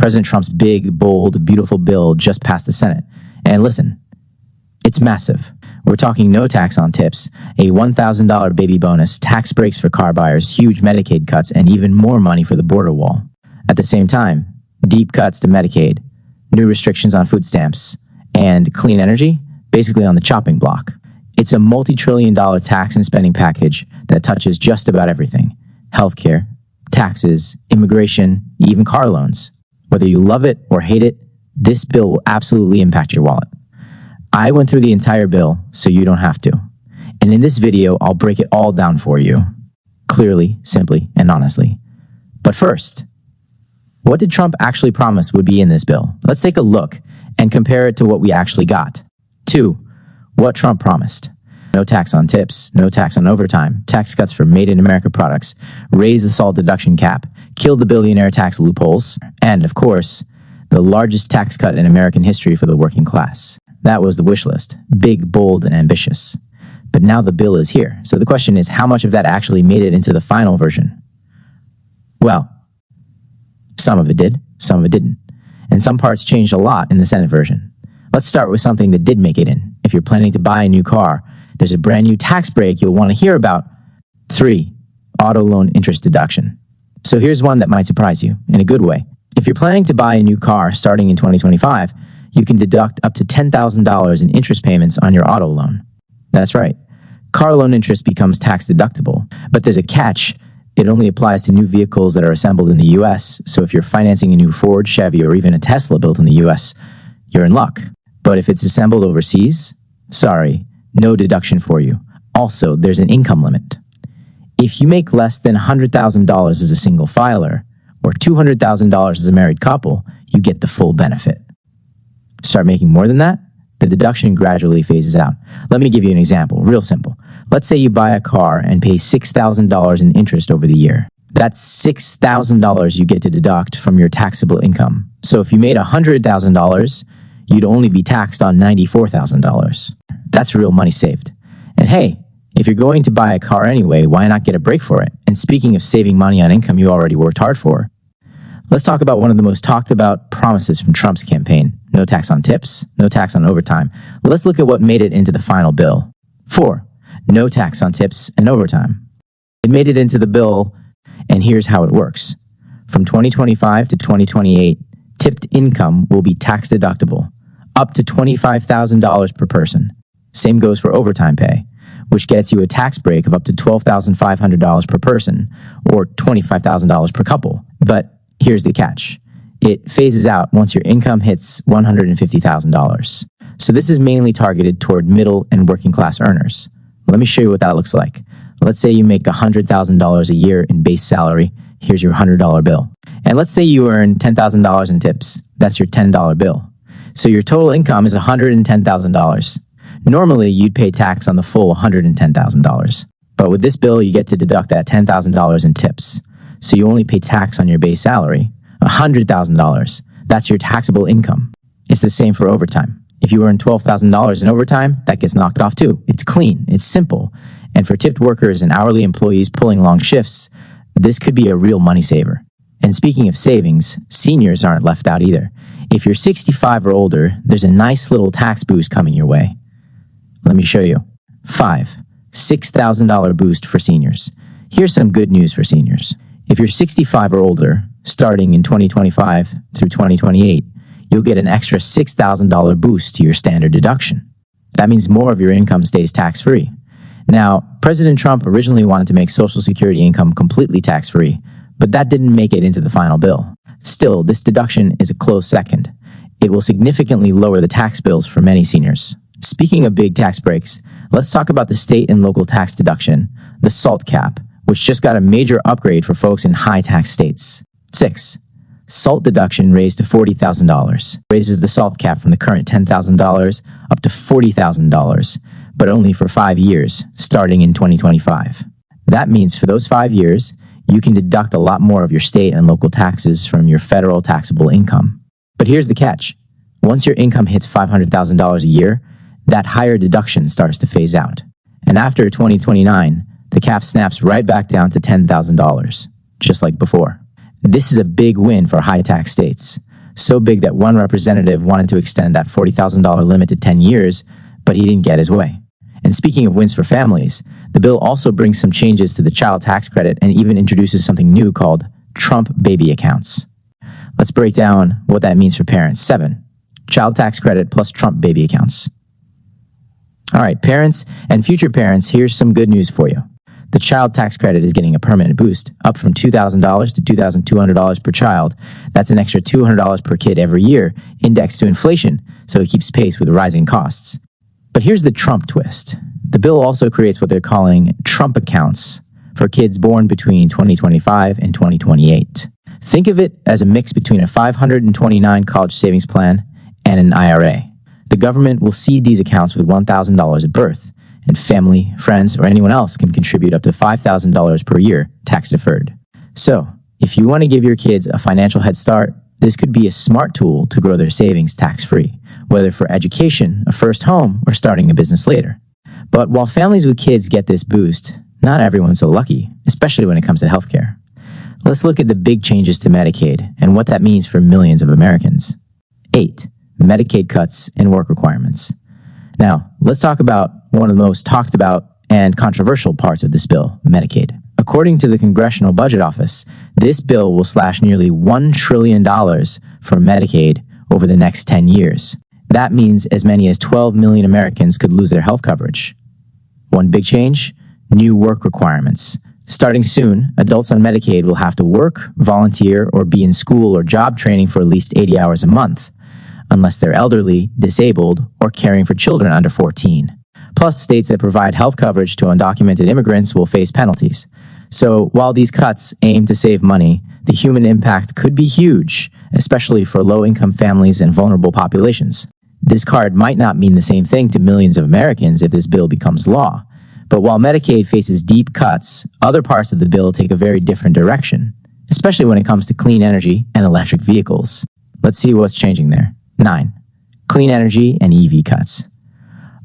President Trump's big, bold, beautiful bill just passed the Senate. And listen, it's massive. We're talking no tax on tips, a $1,000 baby bonus, tax breaks for car buyers, huge Medicaid cuts, and even more money for the border wall. At the same time, deep cuts to Medicaid, new restrictions on food stamps, and clean energy, basically on the chopping block. It's a multi-trillion-dollar tax and spending package that touches just about everything. Healthcare, taxes, immigration, even car loans. Whether you love it or hate it, this bill will absolutely impact your wallet. I went through the entire bill, so you don't have to. And in this video, I'll break it all down for you. Clearly, simply, and honestly. But first, what did Trump actually promise would be in this bill? Let's take a look and compare it to what we actually got. 2. What Trump promised. No tax on tips, no tax on overtime, tax cuts for made-in-America products, raise the SALT deduction cap, kill the billionaire tax loopholes, and, of course, the largest tax cut in American history for the working class. That was the wish list. Big, bold, and ambitious. But now the bill is here. So the question is, how much of that actually made it into the final version? Well, some of it did, some of it didn't. And some parts changed a lot in the Senate version. Let's start with something that did make it in. If you're planning to buy a new car, there's a brand new tax break you'll want to hear about. 3. Auto loan interest deduction. So here's one that might surprise you, in a good way. If you're planning to buy a new car starting in 2025, you can deduct up to $10,000 in interest payments on your auto loan. That's right. Car loan interest becomes tax deductible. But there's a catch. It only applies to new vehicles that are assembled in the U.S., so if you're financing a new Ford, Chevy, or even a Tesla built in the U.S., you're in luck. But if it's assembled overseas, sorry, no deduction for you. Also, there's an income limit. If you make less than $100,000 as a single filer, or $200,000 as a married couple, you get the full benefit. Start making more than that, the deduction gradually phases out. Let me give you an example, real simple. Let's say you buy a car and pay $6,000 in interest over the year. That's $6,000 you get to deduct from your taxable income. So if you made $100,000, you'd only be taxed on $94,000. That's real money saved. And hey, if you're going to buy a car anyway, why not get a break for it? And speaking of saving money on income you already worked hard for, let's talk about one of the most talked about promises from Trump's campaign. No tax on tips, no tax on overtime. Let's look at what made it into the final bill. 4. No tax on tips and overtime. It made it into the bill, and here's how it works. From 2025 to 2028, tipped income will be tax deductible, up to $25,000 per person. Same goes for overtime pay, which gets you a tax break of up to $12,500 per person, or $25,000 per couple. But here's the catch. It phases out once your income hits $150,000. So this is mainly targeted toward middle and working class earners. Let me show you what that looks like. Let's say you make $100,000 a year in base salary. Here's your $100 bill. And let's say you earn $10,000 in tips. That's your $10 bill. So your total income is $110,000. Normally, you'd pay tax on the full $110,000. But with this bill, you get to deduct that $10,000 in tips. So you only pay tax on your base salary, $100,000. That's your taxable income. It's the same for overtime. If you earn $12,000 in overtime, that gets knocked off too. It's clean, it's simple. And for tipped workers and hourly employees pulling long shifts, this could be a real money saver. And speaking of savings, seniors aren't left out either. If you're 65 or older, there's a nice little tax boost coming your way. Let me show you. 5. $6,000 boost for seniors. Here's some good news for seniors. If you're 65 or older, starting in 2025 through 2028, you'll get an extra $6,000 boost to your standard deduction. That means more of your income stays tax-free. Now, President Trump originally wanted to make Social Security income completely tax-free, but that didn't make it into the final bill. Still, this deduction is a close second. It will significantly lower the tax bills for many seniors. Speaking of big tax breaks, let's talk about the state and local tax deduction, the SALT cap, which just got a major upgrade for folks in high-tax states. 6. SALT deduction raised to $40,000. Raises the SALT cap from the current $10,000 up to $40,000, but only for 5 years, starting in 2025. That means for those 5 years, you can deduct a lot more of your state and local taxes from your federal taxable income. But here's the catch. Once your income hits $500,000 a year, that higher deduction starts to phase out. And after 2029, the cap snaps right back down to $10,000, just like before. This is a big win for high-tax states. So big that one representative wanted to extend that $40,000 limit to 10 years, but he didn't get his way. And speaking of wins for families, the bill also brings some changes to the child tax credit and even introduces something new called Trump baby accounts. Let's break down what that means for parents. 7. Child tax credit plus Trump baby accounts. All right, parents and future parents, here's some good news for you. The child tax credit is getting a permanent boost, up from $2,000 to $2,200 per child. That's an extra $200 per kid every year, indexed to inflation, so it keeps pace with rising costs. But here's the Trump twist. The bill also creates what they're calling Trump accounts for kids born between 2025 and 2028. Think of it as a mix between a 529 college savings plan and an IRA. The government will seed these accounts with $1,000 at birth, and family, friends, or anyone else can contribute up to $5,000 per year, tax deferred. So, if you want to give your kids a financial head start, this could be a smart tool to grow their savings tax-free, whether for education, a first home, or starting a business later. But while families with kids get this boost, not everyone's so lucky, especially when it comes to healthcare. Let's look at the big changes to Medicaid and what that means for millions of Americans. 8. Medicaid cuts and work requirements. Now, let's talk about one of the most talked about and controversial parts of this bill, Medicaid. According to the Congressional Budget Office, this bill will slash nearly $1 trillion for Medicaid over the next 10 years. That means as many as 12 million Americans could lose their health coverage. One big change, new work requirements. Starting soon, adults on Medicaid will have to work, volunteer, or be in school or job training for at least 80 hours a month, unless they're elderly, disabled, or caring for children under 14. Plus, states that provide health coverage to undocumented immigrants will face penalties. So, while these cuts aim to save money, the human impact could be huge, especially for low-income families and vulnerable populations. This card might not mean the same thing to millions of Americans if this bill becomes law. But while Medicaid faces deep cuts, other parts of the bill take a very different direction, especially when it comes to clean energy and electric vehicles. Let's see what's changing there. 9. Clean energy and EV cuts.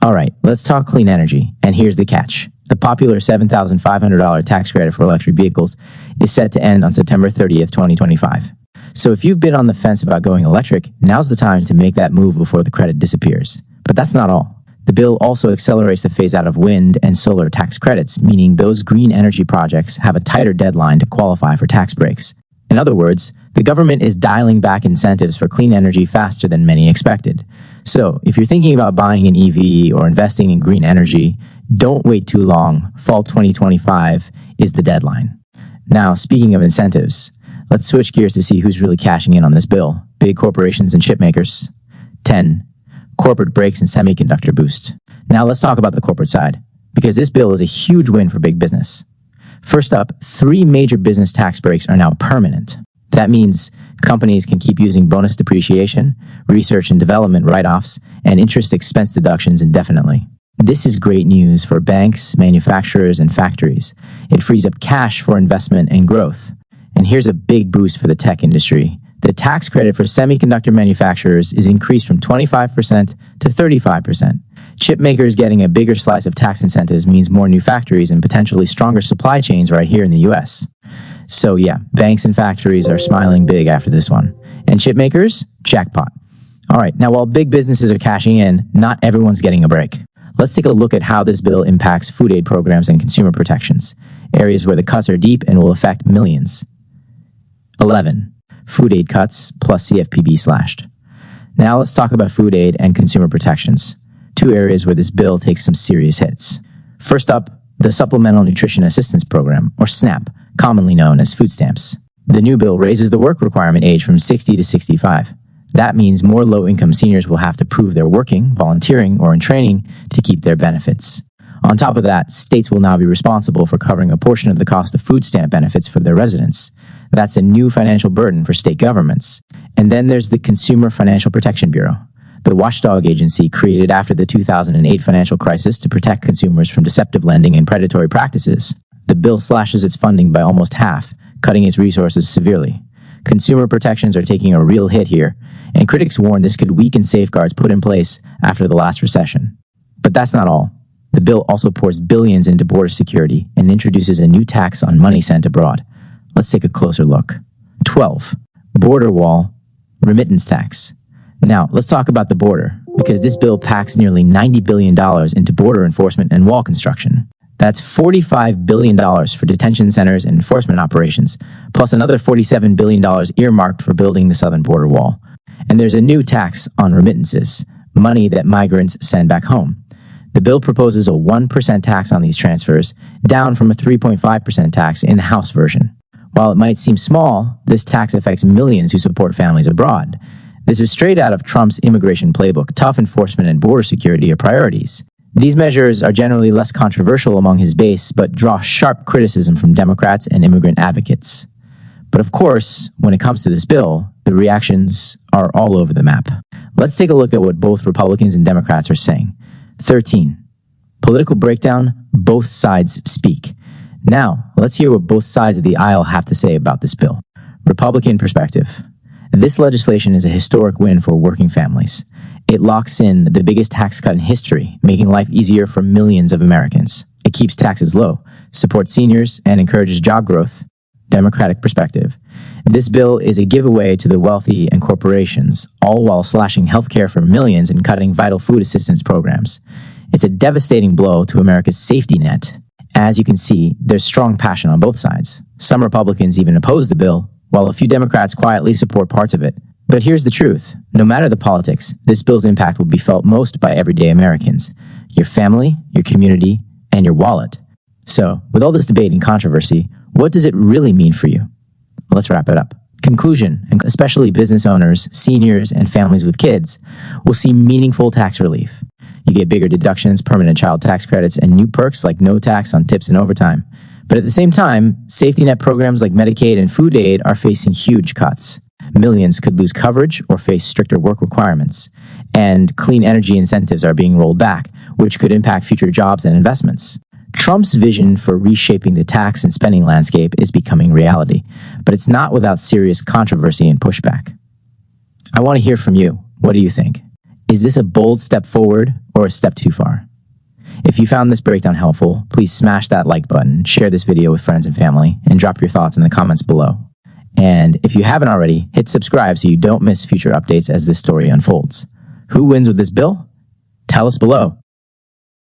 All right, let's talk clean energy, and here's the catch. The popular $7,500 tax credit for electric vehicles is set to end on September 30th, 2025. So if you've been on the fence about going electric, now's the time to make that move before the credit disappears. But that's not all. The bill also accelerates the phase out of wind and solar tax credits, meaning those green energy projects have a tighter deadline to qualify for tax breaks. In other words, the government is dialing back incentives for clean energy faster than many expected. So, if you're thinking about buying an EV or investing in green energy, don't wait too long. Fall 2025 is the deadline. Now, speaking of incentives, let's switch gears to see who's really cashing in on this bill. Big corporations and chip makers. 10. Corporate breaks and semiconductor boost. Now let's talk about the corporate side, because this bill is a huge win for big business. First up, 3 major business tax breaks are now permanent. That means companies can keep using bonus depreciation, research and development write-offs, and interest expense deductions indefinitely. This is great news for banks, manufacturers, and factories. It frees up cash for investment and growth. And here's a big boost for the tech industry. The tax credit for semiconductor manufacturers is increased from 25% to 35%. Chip makers getting a bigger slice of tax incentives means more new factories and potentially stronger supply chains right here in the US. So yeah, banks and factories are smiling big after this one. And chip makers? Jackpot. All right, now while big businesses are cashing in, not everyone's getting a break. Let's take a look at how this bill impacts food aid programs and consumer protections, areas where the cuts are deep and will affect millions. 11. Food aid cuts plus CFPB slashed. Now let's talk about food aid and consumer protections, 2 areas where this bill takes some serious hits. First up, the Supplemental Nutrition Assistance Program, or SNAP, commonly known as food stamps. The new bill raises the work requirement age from 60 to 65. That means more low-income seniors will have to prove they're working, volunteering, or in training to keep their benefits. On top of that, states will now be responsible for covering a portion of the cost of food stamp benefits for their residents. That's a new financial burden for state governments. And then there's the Consumer Financial Protection Bureau, the watchdog agency created after the 2008 financial crisis to protect consumers from deceptive lending and predatory practices. The bill slashes its funding by almost half, cutting its resources severely. Consumer protections are taking a real hit here, and critics warn this could weaken safeguards put in place after the last recession. But that's not all. The bill also pours billions into border security and introduces a new tax on money sent abroad. Let's take a closer look. 12. Border wall Remittance tax. Now, let's talk about the border, because this bill packs nearly $90 billion into border enforcement and wall construction. That's $45 billion for detention centers and enforcement operations, plus another $47 billion earmarked for building the southern border wall. And there's a new tax on remittances, money that migrants send back home. The bill proposes a 1% tax on these transfers, down from a 3.5% tax in the House version. While it might seem small, this tax affects millions who support families abroad. This is straight out of Trump's immigration playbook. Tough enforcement and border security are priorities. These measures are generally less controversial among his base, but draw sharp criticism from Democrats and immigrant advocates. But of course, when it comes to this bill, the reactions are all over the map. Let's take a look at what both Republicans and Democrats are saying. 13. Political breakdown, both sides speak. Now, let's hear what both sides of the aisle have to say about this bill. Republican perspective. This legislation is a historic win for working families. It locks in the biggest tax cut in history, making life easier for millions of Americans. It keeps taxes low, supports seniors, and encourages job growth. Democratic perspective. This bill is a giveaway to the wealthy and corporations, all while slashing healthcare for millions and cutting vital food assistance programs. It's a devastating blow to America's safety net. As you can see, there's strong passion on both sides. Some Republicans even oppose the bill, while a few Democrats quietly support parts of it. But here's the truth. No matter the politics, this bill's impact will be felt most by everyday Americans. Your family, your community, and your wallet. So, with all this debate and controversy, what does it really mean for you? Let's wrap it up. Conclusion, and especially business owners, seniors, and families with kids, will see meaningful tax relief. You get bigger deductions, permanent child tax credits, and new perks like no tax on tips and overtime. But at the same time, safety net programs like Medicaid and food aid are facing huge cuts. Millions could lose coverage or face stricter work requirements. And clean energy incentives are being rolled back, which could impact future jobs and investments. Trump's vision for reshaping the tax and spending landscape is becoming reality, but it's not without serious controversy and pushback. I want to hear from you. What do you think? Is this a bold step forward or a step too far? If you found this breakdown helpful, please smash that like button, share this video with friends and family, and drop your thoughts in the comments below. And if you haven't already, hit subscribe so you don't miss future updates as this story unfolds. Who wins with this bill? Tell us below.